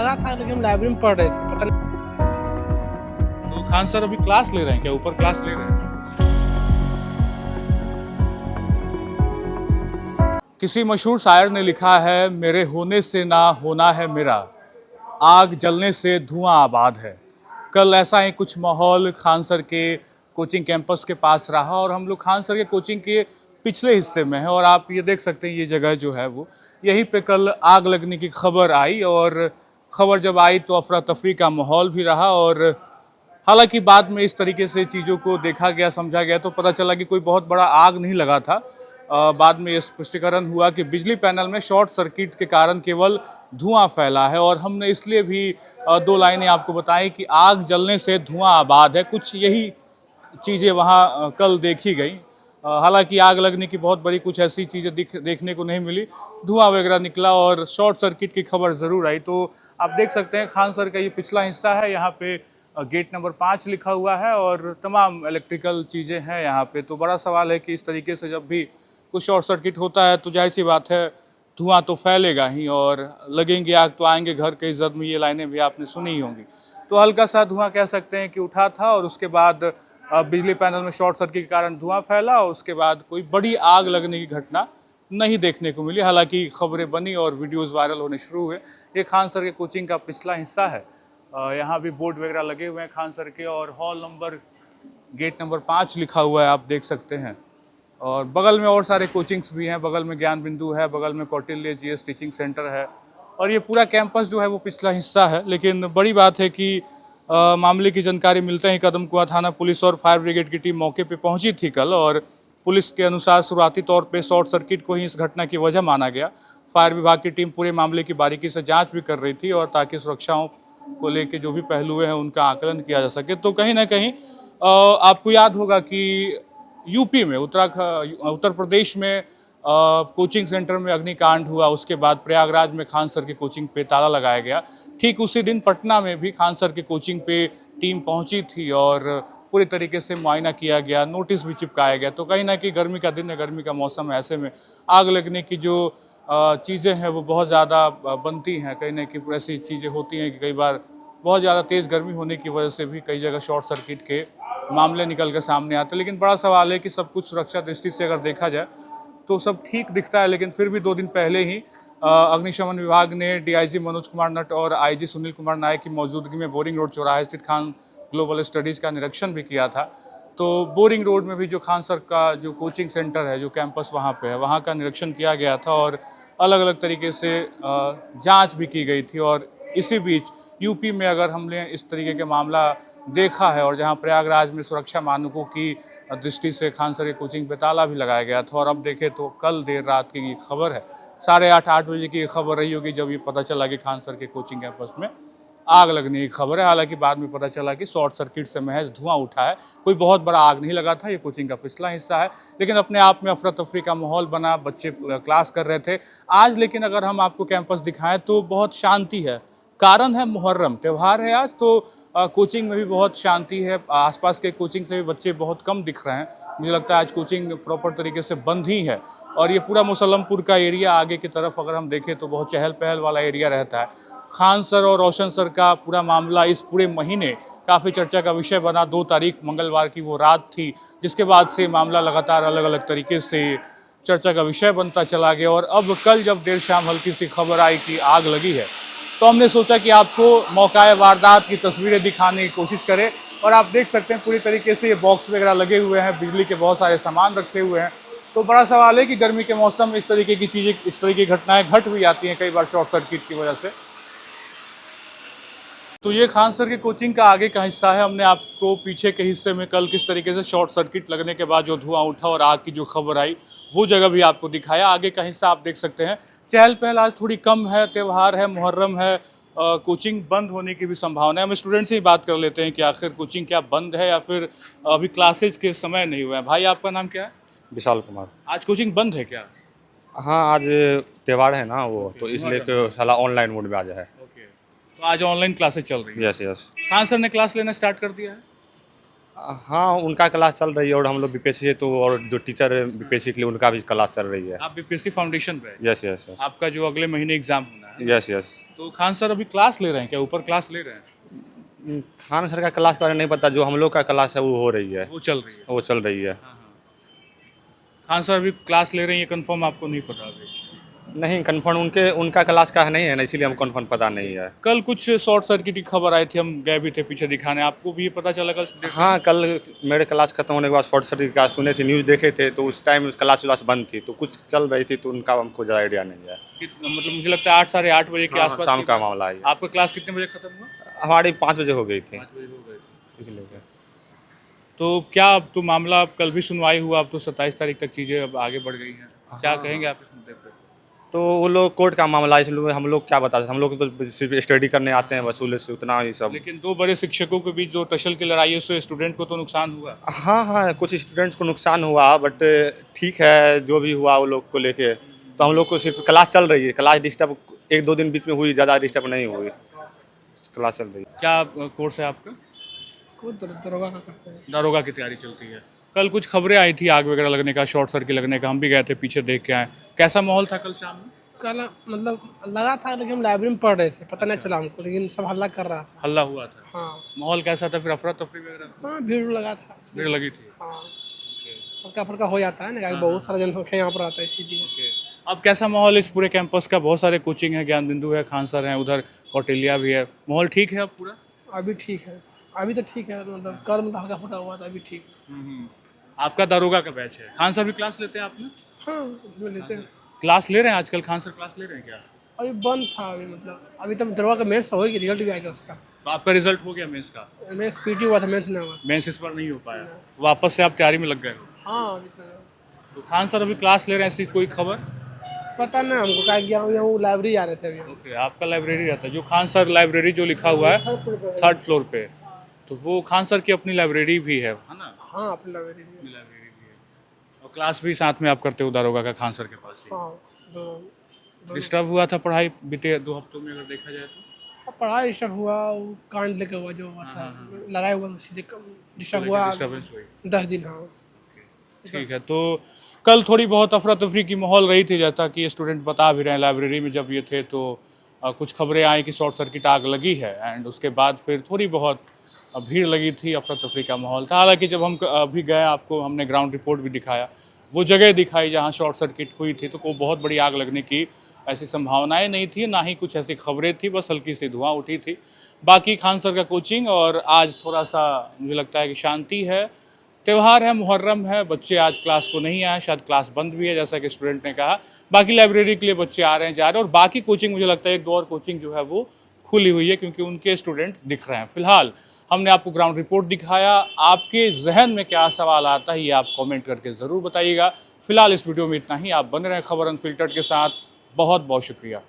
लगा था, लेकिन हम लाइब्रेरी में पढ़ रहे थे, पता नहीं। तो खान सर अभी क्लास ले रहे हैं क्या, ऊपर क्लास ले रहे हैं? किसी मशहूर शायर ने लिखा है, मेरे होने से ना होना है मेरा, आग जलने से धुआं आबाद है। कल ऐसा ही कुछ माहौल खान सर के कोचिंग कैंपस के पास रहा और हम लोग खान सर के कोचिंग के पिछले हिस्से में हैं और आप ये देख सकते हैं ये जगह जो है वो यहीं पे कल आग लगने की खबर आई और खबर जब आई तो अफरा तफरी का माहौल भी रहा और हालांकि बाद में इस तरीके से चीज़ों को देखा गया, समझा गया तो पता चला कि कोई बहुत बड़ा आग नहीं लगा था। बाद में ये स्पष्टीकरण हुआ कि बिजली पैनल में शॉर्ट सर्किट के कारण केवल धुआं फैला है और हमने इसलिए भी दो लाइनें आपको बताई कि आग जलने से धुआं आबाद है। कुछ यही चीज़ें वहाँ कल देखी गई। हालांकि आग लगने की बहुत बड़ी कुछ ऐसी चीज़ें देखने को नहीं मिली, धुआं वगैरह निकला और शॉर्ट सर्किट की खबर ज़रूर आई। तो आप देख सकते हैं खान सर का ये पिछला हिस्सा है, यहाँ पे गेट नंबर 5 लिखा हुआ है और तमाम इलेक्ट्रिकल चीज़ें हैं यहाँ पे। तो बड़ा सवाल है कि इस तरीके से जब भी कुछ शॉर्ट सर्किट होता है तो जाहिर सी बात है धुआं तो फैलेगा ही और लगेंगे आग तो आएंगे घर के इज्जत में, ये लाइनें भी आपने सुनी ही होंगी। तो हल्का सा धुआं कह सकते हैं कि उठा था और उसके बाद बिजली पैनल में शॉर्ट सर्किट के कारण धुआं फैला और उसके बाद कोई बड़ी आग लगने की घटना नहीं देखने को मिली। हालांकि खबरें बनी और वीडियोज़ वायरल होने शुरू हुए। ये खान सर के कोचिंग का पिछला हिस्सा है। यहाँ भी बोर्ड वगैरह लगे हुए हैं खान सर के और हॉल नंबर गेट नंबर 5 लिखा हुआ है, आप देख सकते हैं। और बगल में और सारे कोचिंग्स भी हैं, बगल में ज्ञान बिंदु है, बगल में कौटिल्य जीएस टीचिंग सेंटर है और ये पूरा कैंपस जो है वो पिछला हिस्सा है। लेकिन बड़ी बात है कि मामले की जानकारी मिलते ही कदम कुआं थाना पुलिस और फायर ब्रिगेड की टीम मौके पे पहुंची थी कल और पुलिस के अनुसार शुरुआती तौर पे शॉर्ट सर्किट को ही इस घटना की वजह माना गया। फायर विभाग की टीम पूरे मामले की बारीकी से जाँच भी कर रही थी और ताकि सुरक्षाओं को लेके जो भी पहलू हैं उनका आकलन किया जा सके। तो कहीं ना कहीं आपको याद होगा कि यूपी में उत्तर प्रदेश में कोचिंग सेंटर में अग्निकांड हुआ, उसके बाद प्रयागराज में खान सर के कोचिंग पे ताला लगाया गया। ठीक उसी दिन पटना में भी खान सर के कोचिंग पे टीम पहुंची थी और पूरी तरीके से मुआयना किया गया, नोटिस भी चिपकाया गया। तो कहीं ना कहीं गर्मी का दिन है, गर्मी का मौसम है, ऐसे में आग लगने की जो चीज़ें हैं वो बहुत ज़्यादा बनती हैं। कहीं ना कहीं ऐसी चीज़ें होती हैं कि कई बार बहुत ज़्यादा तेज़ गर्मी होने की वजह से भी कई जगह शॉर्ट सर्किट के मामले निकल कर सामने आते हैं। लेकिन बड़ा सवाल है कि सब कुछ सुरक्षा दृष्टि से अगर देखा जाए तो सब ठीक दिखता है, लेकिन फिर भी 2 दिन पहले ही अग्निशमन विभाग ने डीआईजी मनोज कुमार नट और आईजी सुनील कुमार नायक की मौजूदगी में बोरिंग रोड चौराहे स्थित खान ग्लोबल स्टडीज़ का निरीक्षण भी किया था। तो बोरिंग रोड में भी जो खान सर का जो कोचिंग सेंटर है, जो कैंपस वहाँ पे है, वहाँ का निरीक्षण किया गया था और अलग अलग तरीके से जांच भी की गई थी। और इसी बीच यूपी में अगर हमने इस तरीके के मामला देखा है और जहां प्रयागराज में सुरक्षा मानकों की दृष्टि से खान सर के कोचिंग पे ताला भी लगाया गया था और अब देखें तो कल देर रात की खबर है, 8:30 बजे की खबर रही होगी जब ये पता चला कि खान सर के कोचिंग कैंपस में आग लगने की खबर है। हालांकि बाद में पता चला कि शॉर्ट सर्किट से महज धुआं उठा है, कोई बहुत बड़ा आग नहीं लगा था। ये कोचिंग का पिछला हिस्सा है, लेकिन अपने आप में अफरा तफरी का माहौल बना, बच्चे क्लास कर रहे थे आज। लेकिन अगर हम आपको कैंपस दिखाएं तो बहुत शांति है। कारण है मुहर्रम त्यौहार है आज, तो कोचिंग में भी बहुत शांति है। आसपास के कोचिंग से भी बच्चे बहुत कम दिख रहे हैं। मुझे लगता है आज कोचिंग प्रॉपर तरीके से बंद ही है और ये पूरा मुसल्लमपुर का एरिया आगे की तरफ अगर हम देखें तो बहुत चहल पहल वाला एरिया रहता है। खान सर और रोशन सर का पूरा मामला इस पूरे महीने काफ़ी चर्चा का विषय बना। 2 तारीख मंगलवार की वो रात थी जिसके बाद से मामला लगातार अलग अलग तरीके से चर्चा का विषय बनता चला गया और अब कल जब देर शाम हल्की सी खबर आई कि आग लगी है तो हमने सोचा कि आपको मौकाए वारदात की तस्वीरें दिखाने की कोशिश करें। और आप देख सकते हैं पूरी तरीके से ये बॉक्स वगैरह लगे हुए हैं, बिजली के बहुत सारे सामान रखे हुए हैं। तो बड़ा सवाल है कि गर्मी के मौसम में इस तरीके की चीज़ें, इस तरीके की घटनाएं घट भी जाती हैं कई बार शॉर्ट सर्किट की वजह से। तो ये खान सर के कोचिंग का आगे का हिस्सा है। हमने आपको पीछे के हिस्से में कल किस तरीके से शॉर्ट सर्किट लगने के बाद जो धुआं उठा और आग की जो खबर आई वो जगह भी आपको दिखाया। आगे का हिस्सा आप देख सकते हैं। चहल पहल आज थोड़ी कम है, त्यौहार है, मुहर्रम है, कोचिंग बंद होने की भी संभावना है। हम स्टूडेंट से ही बात कर लेते हैं कि आखिर कोचिंग क्या बंद है या फिर अभी क्लासेज के समय नहीं हुआ है। भाई आपका नाम क्या है? विशाल कुमार। आज कोचिंग बंद है क्या? हाँ, आज त्यौहार है ना वो, तो इसलिए साला ऑनलाइन मोड में आज है। ओके, तो आज ऑनलाइन क्लासेज चल रही है। Yes yes. खान सर ने क्लास लेना स्टार्ट कर दिया है? हाँ, उनका क्लास चल रही है और हम लोग बीपीएससी है तो, और जो टीचर है बीपीएससी के लिए उनका भी क्लास चल रही है। आप बीपीएससी फाउंडेशन पे हैं? Yes yes yes. आपका जो अगले महीने एग्जाम होना है यस यस। तो खान सर अभी क्लास ले रहे हैं क्या, ऊपर क्लास ले रहे हैं? खान सर का क्लास का नहीं पता, जो हम लोग का क्लास है वो हो रही है, वो चल रही है। वो चल रही है। खान सर अभी क्लास ले रहे हैं, ये कंफर्म आपको नहीं पता अभी? नहीं कंफर्म उनका क्लास का नहीं है ना, इसीलिए हम कंफर्म पता नहीं है। कल कुछ शॉर्ट सर्किट की खबर आई थी, हम गए भी थे पीछे दिखाने, आपको भी ये पता चला कल? हाँ कल मेरे क्लास खत्म होने के बाद शॉर्ट सर्किट का सुने थे, न्यूज़ देखे थे, तो उस टाइम क्लास बंद थी, तो कुछ चल रही थी, तो उनका हमको ज़्यादा आइडिया नहीं है। मतलब मुझे लगता है 8 साढ़े 8 बजे के हाँ, आसपास शाम का मामला है। आपका क्लास कितने बजे खत्म हुआ? हमारी 5 बजे हो गई थी, 5 बजे हो गए। इसलिए। तो क्या अब तो मामला, अब कल भी सुनवाई हुआ, अब तो 27 तारीख तक चीज़ें अब आगे बढ़ गई हैं, क्या कहेंगे आप इस मुद्दे पर? तो वो लोग कोर्ट का मामला है, इसलिए हम लोग क्या बता सकते, हम लोग तो सिर्फ स्टडी करने आते हैं वसूल से, उतना ही सब। लेकिन 2 बड़े शिक्षकों के बीच जो टसल की लड़ाई है, उससे स्टूडेंट को तो नुकसान हुआ। हाँ हाँ कुछ स्टूडेंट्स को नुकसान हुआ, बट ठीक है जो भी हुआ वो लोग को लेके, तो हम लोग को सिर्फ क्लास चल रही है, क्लास डिस्टर्ब 1-2 दिन बीच में हुई, ज़्यादा डिस्टर्ब नहीं हुई, क्लास चल रही है। क्या कोर्स है आपका? खुद दरोगा का करते हैं। दारोगा की तैयारी चलती है। कल कुछ खबरें आई थी आग वगैरह लगने का, शॉर्ट सर्किट लगने का, हम भी गए थे पीछे देख के आए, कैसा माहौल था कल शाम में? कल मतलब लगा था, लेकिन हम लाइब्रेरी में पढ़ रहे थे, पता नहीं चला हमको, लेकिन सब हल्ला कर रहा था। हल्ला हुआ था? हाँ माहौल कैसा था फिर, अफरा तफरी वगैरह? हाँ, भीड़ लगा था। भीड़ लगी थी? हाँ, हल्का फुल्का हो जाता है ना, क्योंकि बहुत सारा जनसंख्या यहाँ पर आता है, इसीलिए। अब कैसा माहौल इस पूरे कैंपस का? बहुत सारे कोचिंग है, ज्ञान बिंदु है, खान सर हैं, उधर कौटिल्या भी है, माहौल ठीक है अब पूरा? अभी ठीक है, अभी तो ठीक है, मतलब कल मतलब हल्का फुल्का हुआ था, अभी ठीक है। आपका दारोगा का बैच है, खान सर भी क्लास लेते हैं आपने? हाँ, इसमें लेते हैं। क्लास ले रहे हैं आजकल, खान सर क्लास ले रहे हैं क्या? अभी बंद था, अभी मतलब अभी तब दरोगा का मेंस हो गया, रिजल्ट भी आ गया उसका। तो आपका रिजल्ट हो गया मेंस का? मेंस पीटी हुआ था, मेंस नहीं हुआ। मेंस इस बार नहीं हो पाया, वापस से आप तैयारी में लग गए हो? हाँ, अभी तो खान सर अभी क्लास ले रहे हैं, ऐसी कोई खबर? पता नहीं हमको, क्या गया वो लाइब्रेरी आ रहे थे अभी। ओके, आपका लाइब्रेरी रहता है, जो खान सर लाइब्रेरी जो लिखा हुआ है 3rd फ्लोर पे, तो वो खान सर की अपनी लाइब्रेरी भी है ना? हाँ, अपनी लाइब्रेरी में। अपनी लाइब्रेरी भी है, और क्लास भी साथ में आप करते हो दारोगा का खान सर के पास ही? हाँ, डिस्टर्ब हुआ था पढ़ाई बीते 2 हफ्तों में अगर देखा जाए तो? पढ़ाई डिस्टर्ब हुआ, वो कांड लेके हुआ जो हुआ था, लड़ाई हुआ तो सीधे डिस्टर्ब हुआ। डिस्टर्बेंस हुई। 10 दिन। हाँ, ठीक है, तो कल थोड़ी बहुत अफरा तफरी की माहौल रही थी, जैसा कि स्टूडेंट बता भी रहे हैं, लाइब्रेरी में जब ये थे तो कुछ खबरें आई कि शॉर्ट सर्किट आग लगी है, एंड उसके बाद फिर थोड़ी बहुत भीड़ लगी थी, अफरा तफरी का माहौल था। हालांकि जब हम अभी गए, आपको हमने ग्राउंड रिपोर्ट भी दिखाया, वो जगह दिखाई जहाँ शॉर्ट सर्किट हुई थी, तो कोई बहुत बड़ी आग लगने की ऐसी संभावनाएं नहीं थी, ना ही कुछ ऐसी खबरें थी, बस हल्की सी धुआं उठी थी। बाकी खान सर का कोचिंग, और आज थोड़ा सा मुझे लगता है कि शांति है, त्यौहार है, मुहर्रम है, बच्चे आज क्लास को नहीं आए, शायद क्लास बंद भी है जैसा कि स्टूडेंट ने कहा। बाकी लाइब्रेरी के लिए बच्चे आ रहे हैं, जा रहे हैं, और बाकी कोचिंग मुझे लगता है 1-2 और कोचिंग जो है वो खुली हुई है, क्योंकि उनके स्टूडेंट दिख रहे हैं। फिलहाल हमने आपको ग्राउंड रिपोर्ट दिखाया, आपके जहन में क्या सवाल आता है ये आप कमेंट करके ज़रूर बताइएगा। फिलहाल इस वीडियो में इतना ही, आप बने रहें खबर अनफिल्टर्ड के साथ। बहुत बहुत शुक्रिया।